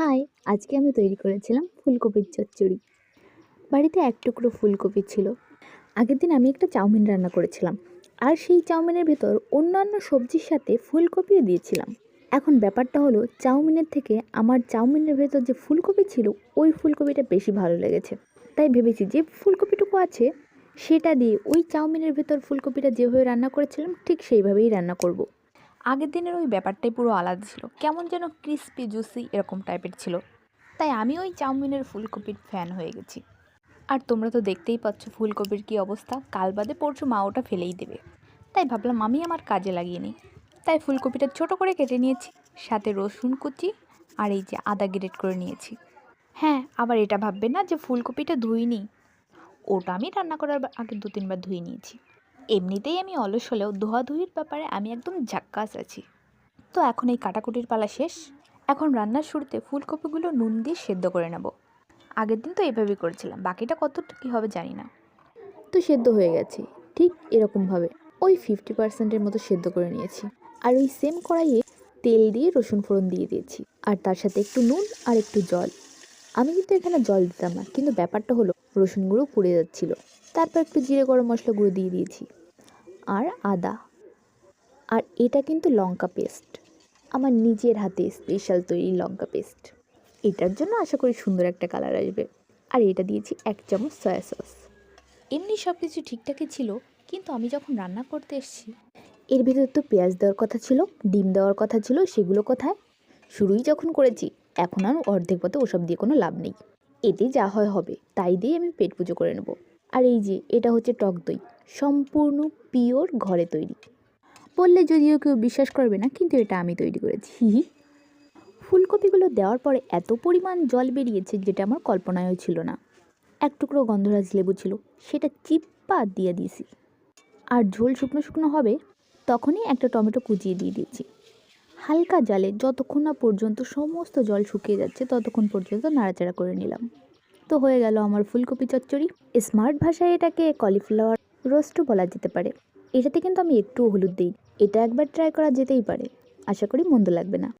High! আজকে আমি তৈরি করেছিলাম ফুলকপির চচ্চড়ি। বাড়িতে এক টুকরো ফুলকপি ছিল। আগের দিন আমি একটা চাউমিন রান্না করেছিলাম। আর সেই চাউমিনের ভেতর অন্যান্য সবজির সাথে ফুলকপিও দিয়েছিলাম। এখন ব্যাপারটা হলো চাউমিনের থেকে আমার চাউমিনের ভেতর যে ফুলকপি ছিল ওই ফুলকপিটা বেশি ভালো লেগেছে। তাই ভেবেছি যে ফুলকপিটুকু আছে সেটা দিয়ে ওই চাউমিনের ভেতর ফুলকপিটা যেভাবে রান্না করেছিলাম ঠিক সেইভাবেই রান্না করব। আগের দিনের ওই ব্যাপারটাই পুরো আলাদা ছিল, কেমন যেন ক্রিস্পি জুসি এরকম টাইপের ছিল। তাই আমি ওই চাউমিনের ফুলকপির ফ্যান হয়ে গেছি। আর তোমরা তো দেখতেই পাচ্ছ ফুলকপির কী অবস্থা, কাল বাদে পরশু মা ওটা ফেলেই দেবে। তাই ভাবলাম আমি আমার কাজে লাগিয়ে নিই। তাই ফুলকপিটা ছোট করে কেটে নিয়েছি, সাথে রসুন কুচি আর এই যে আদা গ্রেট করে নিয়েছি। হ্যাঁ, আবার এটা ভাববে না যে ফুলকপিটা ধুইনি, ওটা আমি রান্না করার আগে 2-3 বার ধুয়ে নিয়েছি। এমনিতেই আমি অলস হলেও ধোয়াধুয়ির ব্যাপারে আমি একদম ঝাক্কাস আছি। তো এখন এই কাটাকুটির পালা শেষ। এখন রান্নার শুরুতে ফুলকপিগুলো নুন দিয়ে সেদ্ধ করে নেব। আগের দিন তো এভাবেই করেছিলাম, বাকিটা কতটা কী হবে জানি না। তো সেদ্ধ হয়ে গেছে ঠিক এরকমভাবে, ওই 50%-এর মতো সেদ্ধ করে নিয়েছি। আর ওই সেম কড়াইয়ে তেল দিয়ে রসুন ফোড়ন দিয়ে দিয়েছি, আর তার সাথে একটু নুন আর একটু জল। আমি কিন্তু এখানে জল দিতাম না, কিন্তু ব্যাপারটা হলো রসুন গুঁড়ো পুড়ে যাচ্ছিল। তারপর একটু জিরে গরম মশলা গুঁড়ো দিয়ে দিয়েছি আর আদা। আর এটা কিন্তু লঙ্কা পেস্ট, আমার নিজের হাতে স্পেশাল তৈরি লঙ্কা পেস্ট। এটার জন্য আশা করি সুন্দর একটা কালার আসবে। আর এটা দিয়েছি 1 চামচ সয়া সস। এমনি সব কিছু ঠিকঠাকই ছিল, কিন্তু আমি যখন রান্না করতে এসেছি এর ভিতরে তো পেঁয়াজ দেওয়ার কথা ছিল, ডিম দেওয়ার কথা ছিল, সেগুলো কোথায়? শুরুই যখন করেছি, এখন আর অর্ধেক পথে ওসব দিয়ে কোনো লাভ নেই। এতে যা হয় হবে, তাই দিয়ে আমি পেট পুজো করে নেব। আর এই যে এটা হচ্ছে টক দই, সম্পূর্ণ পিওর ঘরে তৈরি। বললে যদিও কেউ বিশ্বাস করবে না, কিন্তু এটা আমি তৈরি করেছি। ফুলকপিগুলো দেওয়ার পরে এত পরিমাণ জল বেরিয়েছে যেটা আমার কল্পনায়ও ছিল না। এক টুকরো গন্ধরাজ লেবু ছিল, সেটা চিপ্পা দিয়ে দিয়েছি। আর ঝোল শুকনো শুকনো হবে তখনই একটা টমেটো কুচিয়ে দিয়ে দিয়েছি। হালকা জালে যতক্ষণ না পর্যন্ত সমস্ত জল শুকিয়ে যাচ্ছে ততক্ষণ পর্যন্ত নাড়াচাড়া করে নিলাম। তো হয়ে গেল আমার ফুলকপি চচ্চড়ি। স্মার্ট ভাষায় এটাকে কলিফ্লাওয়ার রোস্টও বলা যেতে পারে। এটাতে কিন্তু আমি একটুও হলুদ দিই। এটা একবার ট্রাই করা যেতেই পারে, আশা করি মন্দ লাগবে না।